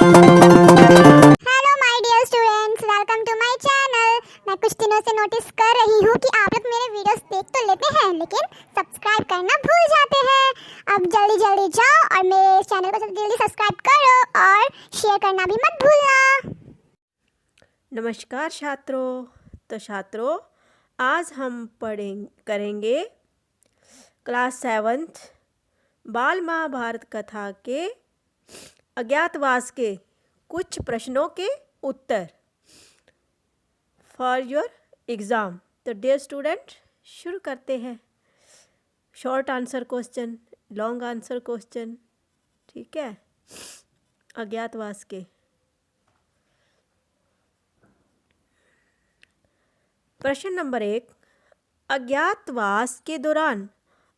Hello my dear students, welcome to my channel. मैं कुछ दिनों से नोटिस कर रही हूँ कि आप लोग मेरे वीडियोस देख तो लेते हैं लेकिन सब्सक्राइब करना भूल जाते हैं। अब जल्दी जल्दी जाओ और मेरे चैनल को जल्दी जल्दी सब्सक्राइब करो और शेयर करना भी मत भूलना। नमस्कार छात्रों, आज हम करेंगे क्लास 7th बाल महाभारत कथा के अज्ञातवास के कुछ प्रश्नों के उत्तर फॉर योर एग्ज़ाम। तो डियर स्टूडेंट, शुरू करते हैं। Short answer question, long answer question, ठीक है, अज्ञातवास के। प्रश्न नंबर 1, अज्ञातवास के दौरान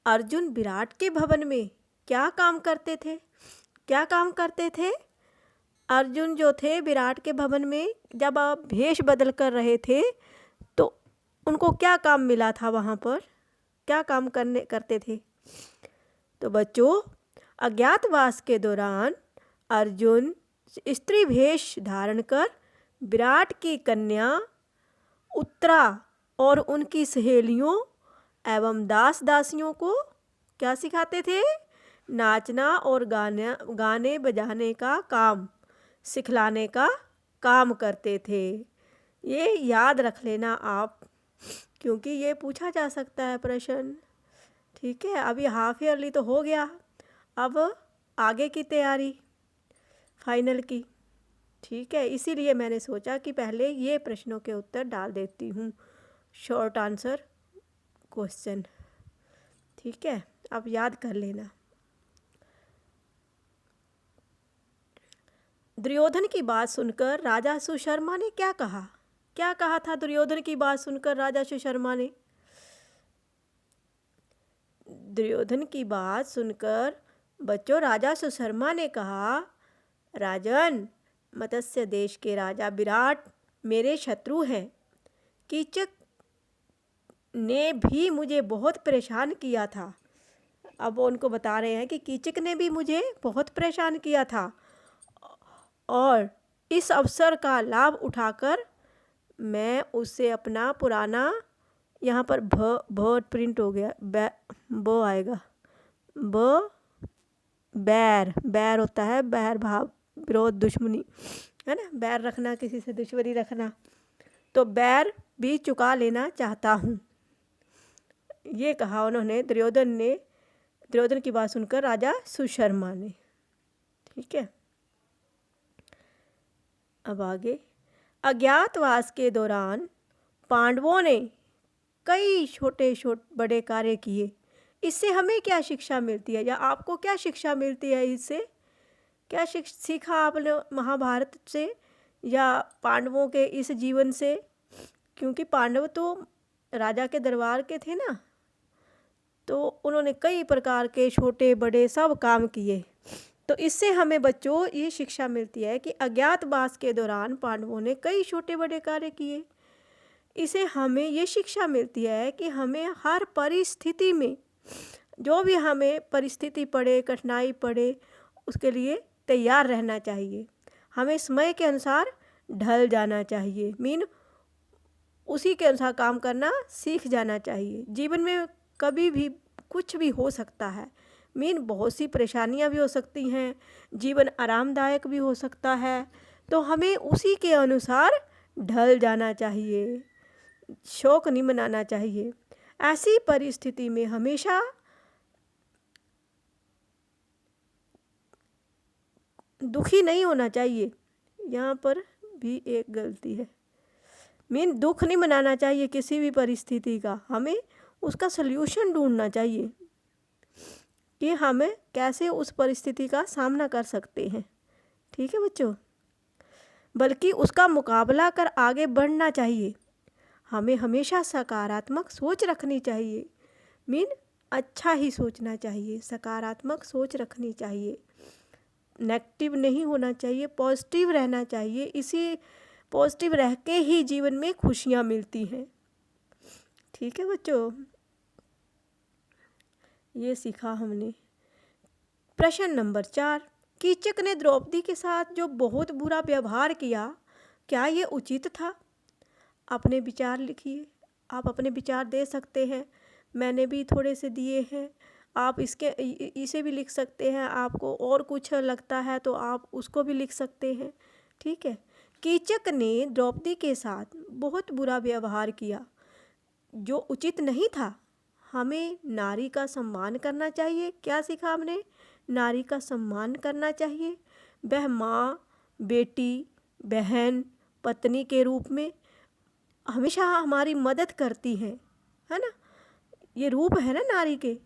अर्जुन विराट के भवन में क्या काम करते थे? क्या काम करते थे? अर्जुन जो थे विराट के भवन में जब आप भेष बदल कर रहे थे तो उनको क्या काम मिला था? वहाँ पर क्या काम करते थे? तो बच्चों, अज्ञातवास के दौरान अर्जुन स्त्री भेष धारण कर विराट की कन्या उत्तरा और उनकी सहेलियों एवं दास दासियों को क्या सिखाते थे? नाचना और गाने बजाने का काम सिखलाने का काम करते थे। ये याद रख लेना आप, क्योंकि ये पूछा जा सकता है प्रश्न। ठीक है, अभी हाफ ईयरली तो हो गया, अब आगे की तैयारी फाइनल की। ठीक है, इसीलिए मैंने सोचा कि पहले ये प्रश्नों के उत्तर डाल देती हूँ, शॉर्ट आंसर क्वेश्चन। ठीक है, अब याद कर लेना। दुर्योधन की बात सुनकर राजा सुशर्मा ने क्या कहा? क्या कहा था दुर्योधन की बात सुनकर राजा सुशर्मा ने? दुर्योधन की बात सुनकर बच्चों राजा सुशर्मा ने कहा, राजन, मत्स्य देश के राजा विराट मेरे शत्रु हैं। कीचक ने भी मुझे बहुत परेशान किया था। अब वो उनको बता रहे हैं कि कीचक ने भी मुझे बहुत परेशान किया था और इस अवसर का लाभ उठाकर मैं उससे अपना पुराना, यहाँ पर भ प्रिंट हो गया, ब आएगा, बैर होता है, बैर भाव, विरोध, दुश्मनी, है ना, बैर रखना, किसी से दुश्मनी रखना, तो बैर भी चुका लेना चाहता हूँ। ये कहा उन्होंने, दुर्योधन की बात सुनकर राजा सुशर्मा ने। ठीक है, अब आगे। अज्ञातवास के दौरान पांडवों ने कई छोटे बड़े कार्य किए। इससे हमें क्या शिक्षा मिलती है, या आपको क्या शिक्षा मिलती है? इससे क्या सीखा आपने महाभारत से या पांडवों के इस जीवन से? क्योंकि पांडव तो राजा के दरबार के थे ना, तो उन्होंने कई प्रकार के छोटे बड़े सब काम किए। तो इससे हमें बच्चों ये शिक्षा मिलती है कि अज्ञातवास के दौरान पांडवों ने कई छोटे बड़े कार्य किए। इसे हमें ये शिक्षा मिलती है कि हमें हर परिस्थिति में, जो भी हमें परिस्थिति पड़े, कठिनाई पड़े, उसके लिए तैयार रहना चाहिए। हमें समय के अनुसार ढल जाना चाहिए, मीन उसी के अनुसार काम करना सीख जाना चाहिए। जीवन में कभी भी कुछ भी हो सकता है, मीन बहुत सी परेशानियां भी हो सकती हैं, जीवन आरामदायक भी हो सकता है, तो हमें उसी के अनुसार ढल जाना चाहिए, शौक नहीं मनाना चाहिए। ऐसी परिस्थिति में हमेशा दुखी नहीं होना चाहिए। यहाँ पर भी एक गलती है, मीन दुख नहीं मनाना चाहिए किसी भी परिस्थिति का, हमें उसका सल्यूशन ढूंढना चाहिए कि हमें कैसे उस परिस्थिति का सामना कर सकते हैं। ठीक है बच्चों, बल्कि उसका मुकाबला कर आगे बढ़ना चाहिए। हमें हमेशा सकारात्मक सोच रखनी चाहिए, मीन अच्छा ही सोचना चाहिए, सकारात्मक सोच रखनी चाहिए, नेगेटिव नहीं होना चाहिए, पॉजिटिव रहना चाहिए। इसी पॉजिटिव रह के ही जीवन में खुशियाँ मिलती हैं। ठीक है बच्चों, ये सीखा हमने। प्रश्न नंबर 4, कीचक ने द्रौपदी के साथ जो बहुत बुरा व्यवहार किया, क्या ये उचित था? अपने विचार लिखिए। आप अपने विचार दे सकते हैं, मैंने भी थोड़े से दिए हैं। आप इसे भी लिख सकते हैं, आपको और कुछ लगता है तो आप उसको भी लिख सकते हैं। ठीक है। कीचक ने द्रौपदी के साथ बहुत बुरा व्यवहार किया, जो उचित नहीं था। हमें नारी का सम्मान करना चाहिए। क्या सीखा हमने? नारी का सम्मान करना चाहिए। वह माँ, बेटी, बहन, पत्नी के रूप में हमेशा हमारी मदद करती है ना। ये रूप है ना नारी के,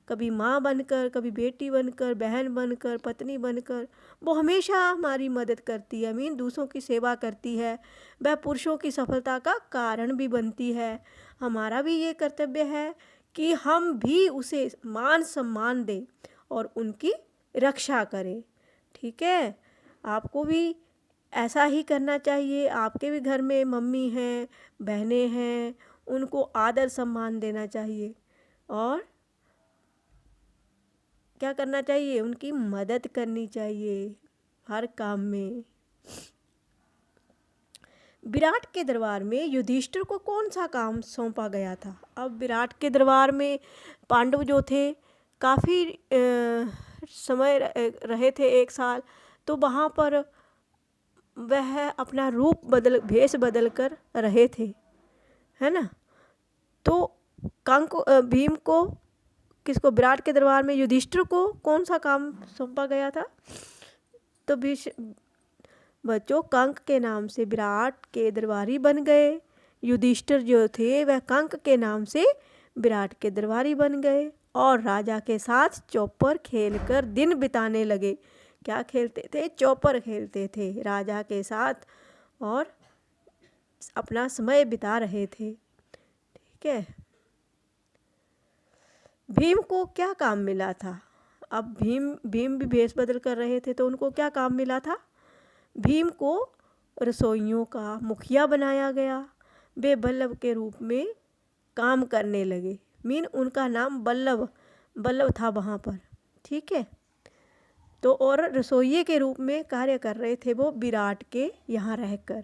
कभी माँ बनकर, कभी बेटी बनकर, बहन बनकर, पत्नी बनकर, वो हमेशा हमारी मदद करती है, मीन दूसरों की सेवा करती है। वह पुरुषों की सफलता का कारण भी बनती है। हमारा भी ये कर्तव्य है कि हम भी उसे मान सम्मान दें और उनकी रक्षा करें। ठीक है। आपको भी ऐसा ही करना चाहिए। आपके भी घर में मम्मी हैं, बहनें हैं, उनको आदर सम्मान देना चाहिए और क्या करना चाहिए? उनकी मदद करनी चाहिए हर काम में। विराट के दरबार में युधिष्ठिर को कौन सा काम सौंपा गया था? अब विराट के दरबार में पांडव जो थे काफ़ी समय रहे थे, 1 साल, तो वहाँ पर वह अपना भेष बदल कर रहे थे, है ना। तो भीम को, किसको? विराट के दरबार में युधिष्ठिर को कौन सा काम सौंपा गया था? तो बच्चों, कंक के नाम से विराट के दरबारी बन गए। युधिष्ठिर जो थे वह कंक के नाम से विराट के दरबारी बन गए और राजा के साथ चौपर खेलकर दिन बिताने लगे। क्या खेलते थे? चौपर खेलते थे राजा के साथ और अपना समय बिता रहे थे। ठीक है। भीम को क्या काम मिला था? अब भीम भी भेष बदल कर रहे थे, तो उनको क्या काम मिला था? भीम को रसोइयों का मुखिया बनाया गया। वे बल्लभ के रूप में काम करने लगे, मीन उनका नाम बल्लभ था वहाँ पर। ठीक है। तो और रसोइये के रूप में कार्य कर रहे थे वो विराट के यहाँ रहकर।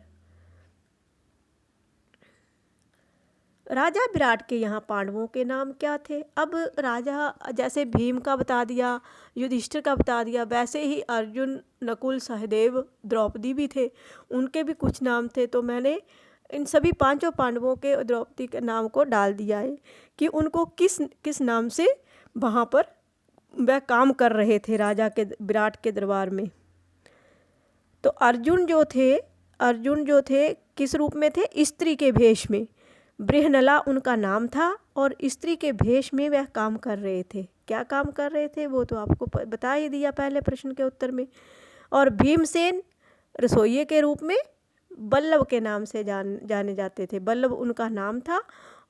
राजा विराट के यहाँ पांडवों के नाम क्या थे? अब राजा, जैसे भीम का बता दिया, युधिष्ठिर का बता दिया, वैसे ही अर्जुन, नकुल, सहदेव, द्रौपदी भी थे, उनके भी कुछ नाम थे। तो मैंने इन सभी 5 पांडवों के द्रौपदी के नाम को डाल दिया है कि उनको किस किस नाम से वहाँ पर वह काम कर रहे थे राजा के, विराट के दरबार में। तो अर्जुन जो थे किस रूप में थे? स्त्री के भेष में। बृहनला उनका नाम था और स्त्री के भेष में वह काम कर रहे थे। क्या काम कर रहे थे वो तो आपको बता ही दिया पहले प्रश्न के उत्तर में। और भीमसेन रसोइये के रूप में बल्लभ के नाम से जाने जाते थे। बल्लभ उनका नाम था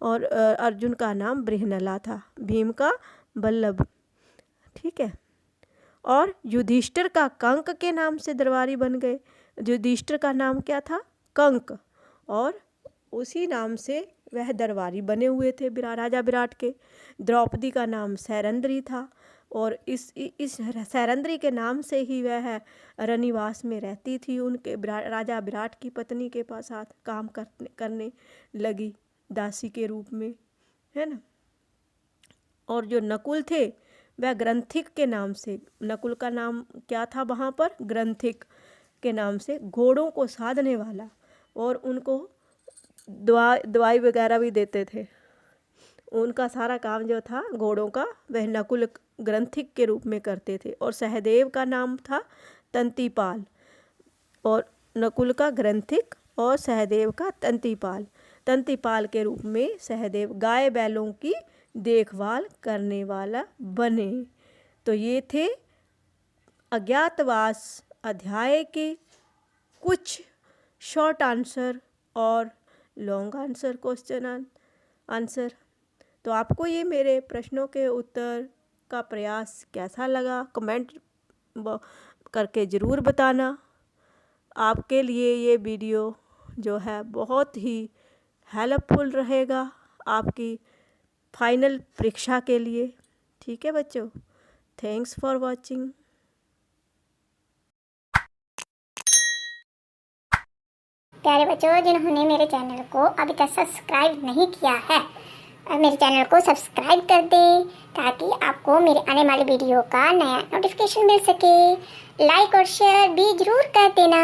और अर्जुन का नाम बृहनला था, भीम का बल्लभ। ठीक है। और युधिष्ठिर का कंक के नाम से दरबारी बन गए। युधिष्ठिर का नाम क्या था? कंक, और उसी नाम से वह दरबारी बने हुए थे राजा विराट के। द्रौपदी का नाम सैरंध्री था और इस सैरंध्री के नाम से ही वह रनिवास में रहती थी, उनके राजा विराट की पत्नी के पास साथ काम करने लगी दासी के रूप में, है ना। और जो नकुल थे वह ग्रंथिक के नाम से, नकुल का नाम क्या था वहाँ पर? ग्रंथिक के नाम से, घोड़ों को साधने वाला, और उनको दवाई वगैरह भी देते थे। उनका सारा काम जो था घोड़ों का, वह नकुल ग्रंथिक के रूप में करते थे। और सहदेव का नाम था तंतीपाल, और नकुल का ग्रंथिक और सहदेव का तंतीपाल। तंतीपाल के रूप में सहदेव गाय बैलों की देखभाल करने वाला बने। तो ये थे अज्ञातवास अध्याय के कुछ शॉर्ट आंसर और लॉन्ग आंसर, क्वेश्चन आंसर। तो आपको ये मेरे प्रश्नों के उत्तर का प्रयास कैसा लगा, कमेंट करके ज़रूर बताना। आपके लिए ये वीडियो जो है बहुत ही हेल्पफुल रहेगा आपकी फाइनल परीक्षा के लिए। ठीक है बच्चों, थैंक्स फॉर वॉचिंग। प्यारे बच्चों, जिन्होंने मेरे चैनल को अभी तक सब्सक्राइब नहीं किया है, मेरे चैनल को सब्सक्राइब कर दें ताकि आपको मेरे आने वाली वीडियो का नया नोटिफिकेशन मिल सके। लाइक और शेयर भी जरूर कर देना।